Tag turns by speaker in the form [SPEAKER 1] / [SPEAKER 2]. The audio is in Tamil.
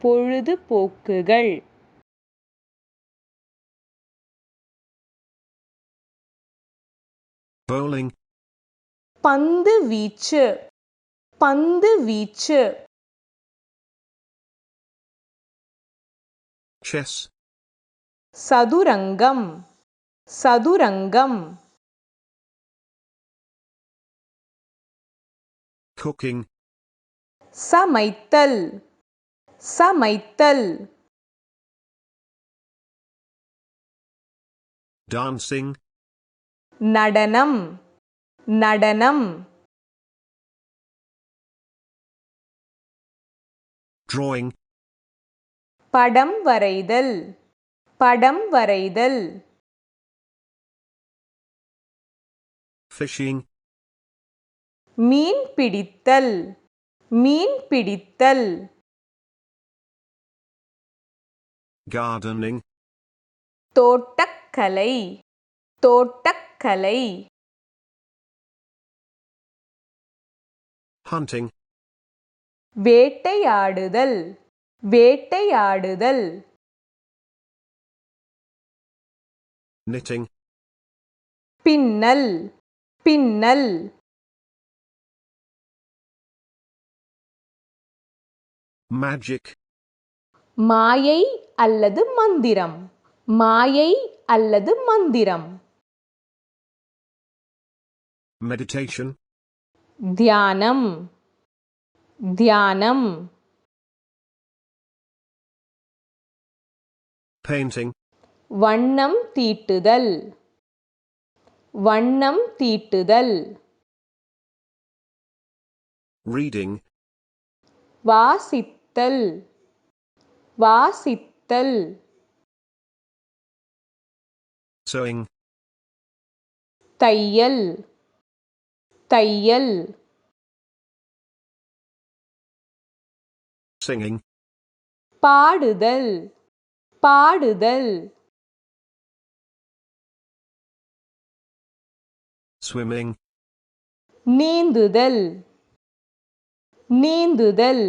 [SPEAKER 1] பொழுதுபோக்குகள்
[SPEAKER 2] bowling,
[SPEAKER 1] பந்து வீச்சு பந்து வீச்சு
[SPEAKER 2] chess,
[SPEAKER 1] சதுரங்கம் சதுரங்கம்
[SPEAKER 2] cooking,
[SPEAKER 1] சமைத்தல் சமைத்தல்
[SPEAKER 2] dancing,
[SPEAKER 1] நடனம் நடனம்
[SPEAKER 2] drawing,
[SPEAKER 1] படம் வரைதல் படம் வரைதல்
[SPEAKER 2] fishing,
[SPEAKER 1] மீன் பிடித்தல் மீன் பிடித்தல்
[SPEAKER 2] gardening,
[SPEAKER 1] தோட்டக்கலை தோட்டக்கலை
[SPEAKER 2] hunting,
[SPEAKER 1] வேட்டையாடுதல் வேட்டையாடுதல்
[SPEAKER 2] knitting,
[SPEAKER 1] பின்னல் பின்னல்
[SPEAKER 2] magic,
[SPEAKER 1] மாயை அல்லது மந்திரம் மாயை அல்லது மந்திரம்
[SPEAKER 2] meditation,
[SPEAKER 1] தியானம் தியானம்
[SPEAKER 2] painting,
[SPEAKER 1] வண்ணம் தீட்டுதல் வண்ணம் தீட்டுதல்
[SPEAKER 2] reading,
[SPEAKER 1] வாசித்தல் வாசித்தல்
[SPEAKER 2] sewing,
[SPEAKER 1] தையல் தையல்
[SPEAKER 2] singing,
[SPEAKER 1] பாடுதல் பாடுதல்
[SPEAKER 2] swimming,
[SPEAKER 1] நீந்துதல் நீந்துதல்